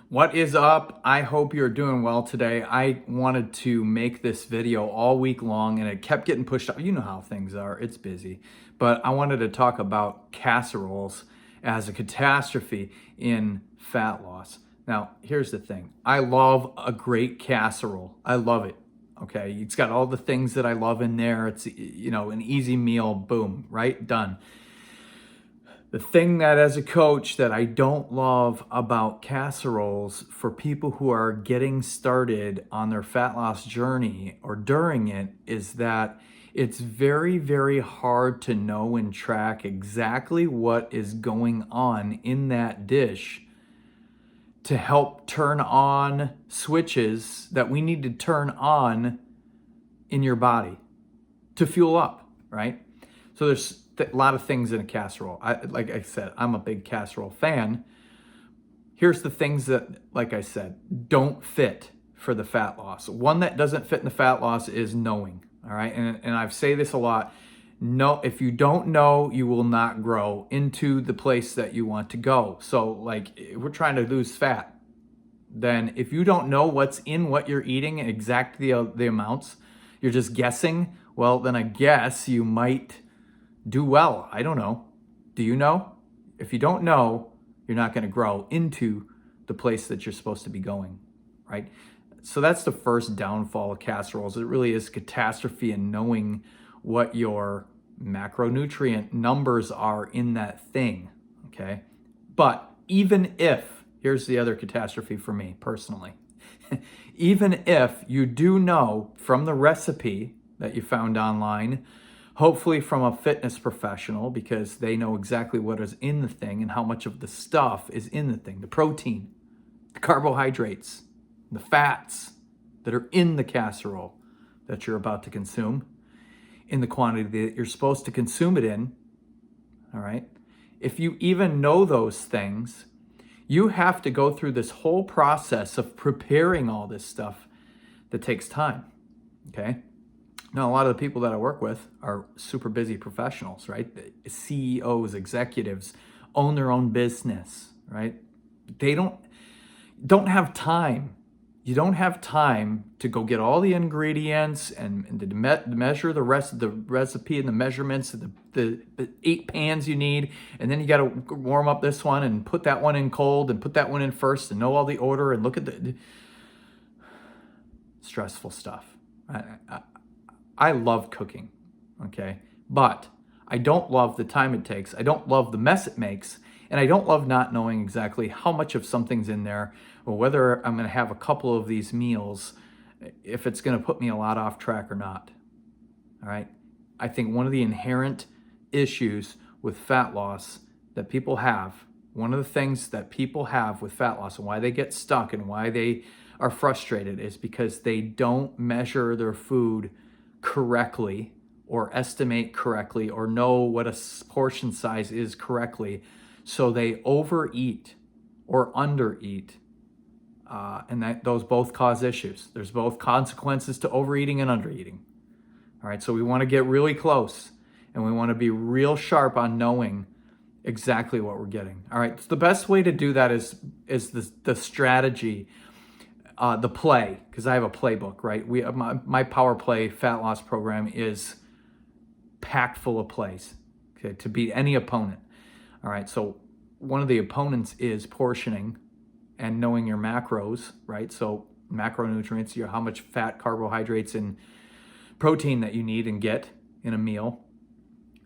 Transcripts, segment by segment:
What is up? I hope you're doing well today. I wanted to make this video all week long and it kept getting pushed up. You know how things are, it's busy. But I wanted to talk about casseroles as a catastrophe in fat loss. Now, here's the thing. I love a great casserole. I love it. Okay, it's got all the things that I love in there. It's, an easy meal, boom, right? Done. The thing that as a coach that I don't love about casseroles for people who are getting started on their fat loss journey or during it is that it's very, very hard to know and track exactly what is going on in that dish to help turn on switches that we need to turn on in your body to fuel up, right? So there's a lot of things in a casserole. Like I said, I'm a big casserole fan. Here's the things that, like I said, don't fit for the fat loss. One that doesn't fit in the fat loss is knowing, all right? And I say this a lot. No, if you don't know, you will not grow into the place that you want to go. So like if we're trying to lose fat, then if you don't know what's in what you're eating, exactly the amounts, you're just guessing, well, then I guess you might do well. I don't know. Do you know? If you don't know, you're not going to grow into the place that you're supposed to be going, right? So that's the first downfall of casseroles. It really is catastrophe in knowing what your macronutrient numbers are in that thing, okay? But even if, here's the other catastrophe for me personally, even if you do know from the recipe that you found online, hopefully from a fitness professional, because they know exactly what is in the thing and how much of the stuff is in the thing, the protein, the carbohydrates, the fats that are in the casserole that you're about to consume in the quantity that you're supposed to consume it in, all right? If you even know those things, you have to go through this whole process of preparing all this stuff that takes time, okay? Now, a lot of the people that I work with are super busy professionals, right? CEOs, executives, own their own business, right? They don't have time. You don't have time to go get all the ingredients and to measure the rest of the recipe and the measurements of the 8 pans you need. And then you got to warm up this one and put that one in cold and put that one in first and know all the order and look at the stressful stuff. I love cooking, okay? But I don't love the time it takes. I don't love the mess it makes. And I don't love not knowing exactly how much of something's in there or whether I'm going to have a couple of these meals, if it's going to put me a lot off track or not, all right? I think one of the inherent issues with fat loss that people have, one of the things that people have with fat loss and why they get stuck and why they are frustrated is because they don't measure their food correctly or estimate correctly or know what a portion size is correctly. So they overeat or undereat. And those both cause issues. There's both consequences to overeating and undereating. All right, so we want to get really close and we want to be real sharp on knowing exactly what we're getting. All right, so the best way to do that is the strategy, the play, because I have a playbook, right? My Power Play fat loss program is packed full of plays, okay, to beat any opponent. All right, so one of the opponents is portioning and knowing your macros, right? So macronutrients, how much fat, carbohydrates, and protein that you need and get in a meal.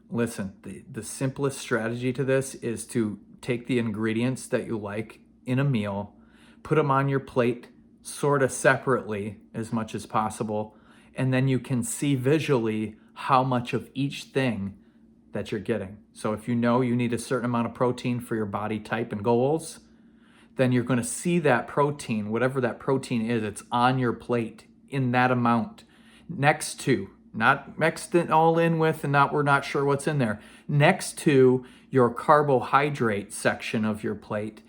Listen, the simplest strategy to this is to take the ingredients that you like in a meal, put them on your plate sort of separately as much as possible, and then you can see visually how much of each thing that you're getting. So if you know you need a certain amount of protein for your body type and goals, then you're going to see that protein, whatever that protein is, it's on your plate in that amount next to, not mixed it all in with and we're not sure what's in there, next to your carbohydrate section of your plate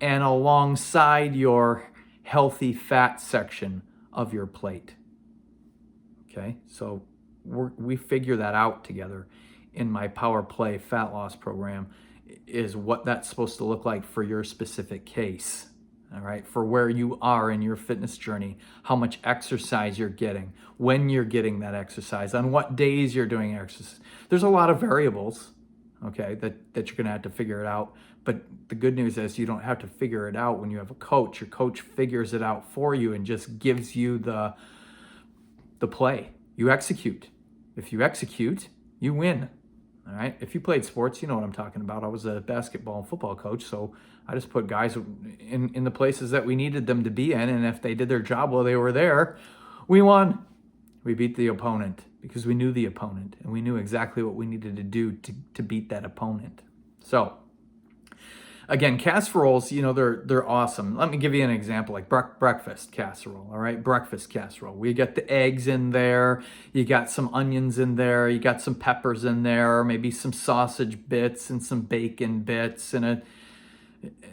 and alongside your healthy fat section of your plate. Okay, so we figure that out together in my Power Play fat loss program, is what that's supposed to look like for your specific case. all right, for where you are in your fitness journey, how much exercise you're getting, when you're getting that exercise, on what days you're doing exercise. There's a lot of variables, okay, that you're going to have to figure it out. But the good news is you don't have to figure it out when you have a coach. Your coach figures it out for you and just gives you the play. You execute. If you execute, you win. All right. If you played sports, you know what I'm talking about. I was a basketball and football coach, so I just put guys in the places that we needed them to be in, and if they did their job while they were there, we won. We beat the opponent because we knew the opponent and we knew exactly what we needed to do to beat that opponent. So again, casseroles, you know, they're awesome. Let me give you an example, like breakfast casserole, all right? Breakfast casserole. We got the eggs in there. You got some onions in there. You got some peppers in there, maybe some sausage bits and some bacon bits and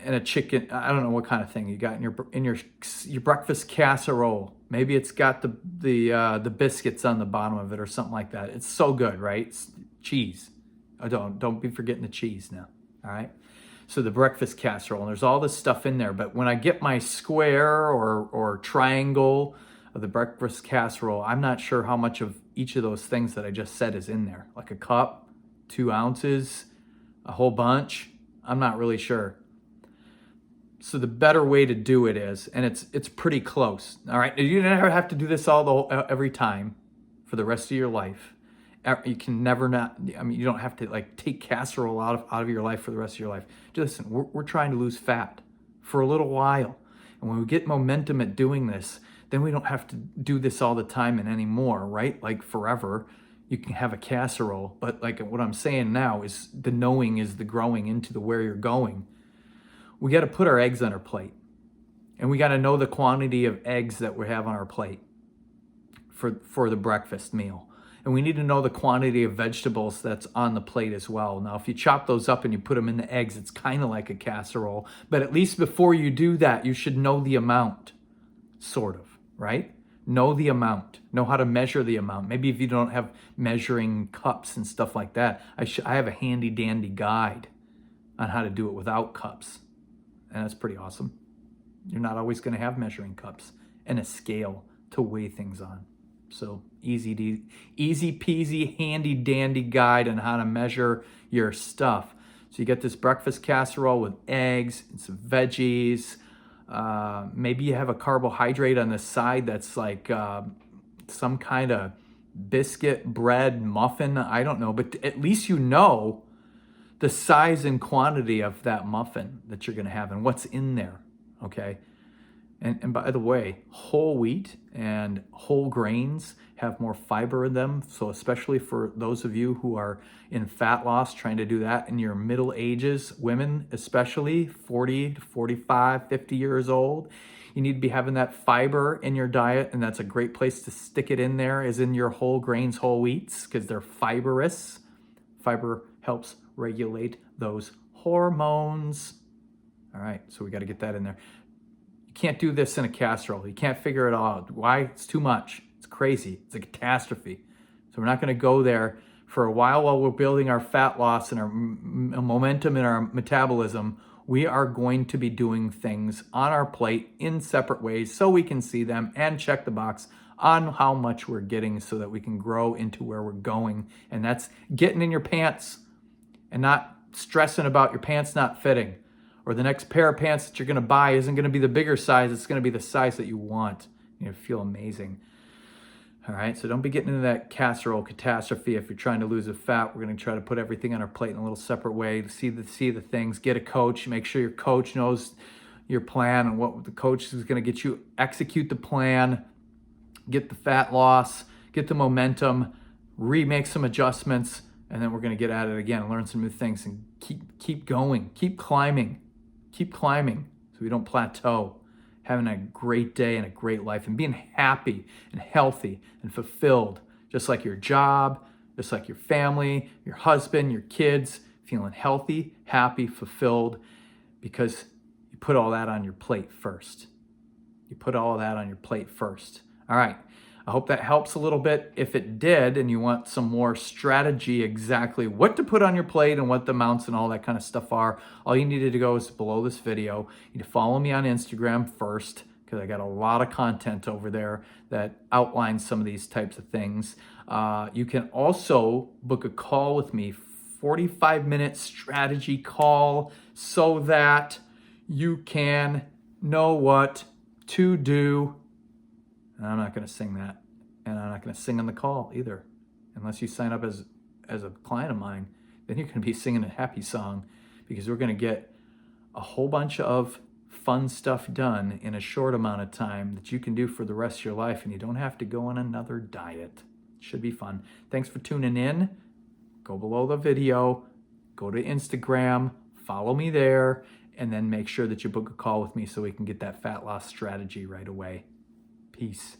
a chicken. I don't know what kind of thing you got in your breakfast casserole. Maybe it's got the biscuits on the bottom of it or something like that. It's so good, right? It's cheese. Oh, don't be forgetting the cheese now, all right? So the breakfast casserole, and there's all this stuff in there. But when I get my square or triangle of the breakfast casserole, I'm not sure how much of each of those things that I just said is in there. Like a cup, 2 ounces, a whole bunch. I'm not really sure. So the better way to do it is, and it's pretty close. All right, you never have to do this every time for the rest of your life. You can never not. I mean, you don't have to like take casserole out of your life for the rest of your life. Listen, we're trying to lose fat for a little while, and when we get momentum at doing this, then we don't have to do this all the time and anymore, right? Like forever. You can have a casserole, but like what I'm saying now is the knowing is the growing into the where you're going. We got to put our eggs on our plate, and we got to know the quantity of eggs that we have on our plate for the breakfast meal. And we need to know the quantity of vegetables that's on the plate as well. Now, if you chop those up and you put them in the eggs, it's kind of like a casserole. But at least before you do that, you should know the amount, sort of, right? Know the amount. Know how to measure the amount. Maybe if you don't have measuring cups and stuff like that, I have a handy-dandy guide on how to do it without cups. And that's pretty awesome. You're not always going to have measuring cups and a scale to weigh things on. So easy peasy, handy dandy guide on how to measure your stuff. So you get this breakfast casserole with eggs and some veggies. Maybe you have a carbohydrate on the side that's like some kind of biscuit, bread, muffin. I don't know, but at least you know the size and quantity of that muffin that you're going to have and what's in there, okay? And by the way, whole wheat and whole grains have more fiber in them. So especially for those of you who are in fat loss, trying to do that in your middle ages, women especially, 40 to 45, 50 years old, you need to be having that fiber in your diet. And that's a great place to stick it in there, is in your whole grains, whole wheats, because they're fibrous. Fiber helps regulate those hormones. All right, so we got to get that in there. Can't do this in a casserole. You can't figure it all out. Why? It's too much. It's crazy. It's a catastrophe. So we're not going to go there for a while we're building our fat loss and our momentum in our metabolism. We are going to be doing things on our plate in separate ways so we can see them and check the box on how much we're getting so that we can grow into where we're going. And that's getting in your pants and not stressing about your pants not fitting. Or the next pair of pants that you're going to buy isn't going to be the bigger size. It's going to be the size that you want. You're going to feel amazing. All right, so don't be getting into that casserole catastrophe if you're trying to lose the fat. We're going to try to put everything on our plate in a little separate way to see the things. Get a coach. Make sure your coach knows your plan and what the coach is going to get you. Execute the plan. Get the fat loss. Get the momentum. Remake some adjustments. And then we're going to get at it again and learn some new things and keep going. Keep climbing. Keep climbing so we don't plateau. Having a great day and a great life and being happy and healthy and fulfilled, just like your job, just like your family, your husband, your kids, feeling healthy, happy, fulfilled, because you put all that on your plate first. You put all of that on your plate first. All right. I hope that helps a little bit. If it did, and you want some more strategy, exactly what to put on your plate and what the amounts and all that kind of stuff are, all you needed to go is below this video. You need to follow me on Instagram first, because I got a lot of content over there that outlines some of these types of things. You can also book a call with me, 45-minute strategy call, so that you can know what to do. And I'm not going to sing that, and I'm not going to sing on the call either, unless you sign up as a client of mine. Then you're going to be singing a happy song, because we're going to get a whole bunch of fun stuff done in a short amount of time that you can do for the rest of your life, and you don't have to go on another diet. It should be fun. Thanks for tuning in. Go below the video, go to Instagram, follow me there, and then make sure that you book a call with me so we can get that fat loss strategy right away. Peace.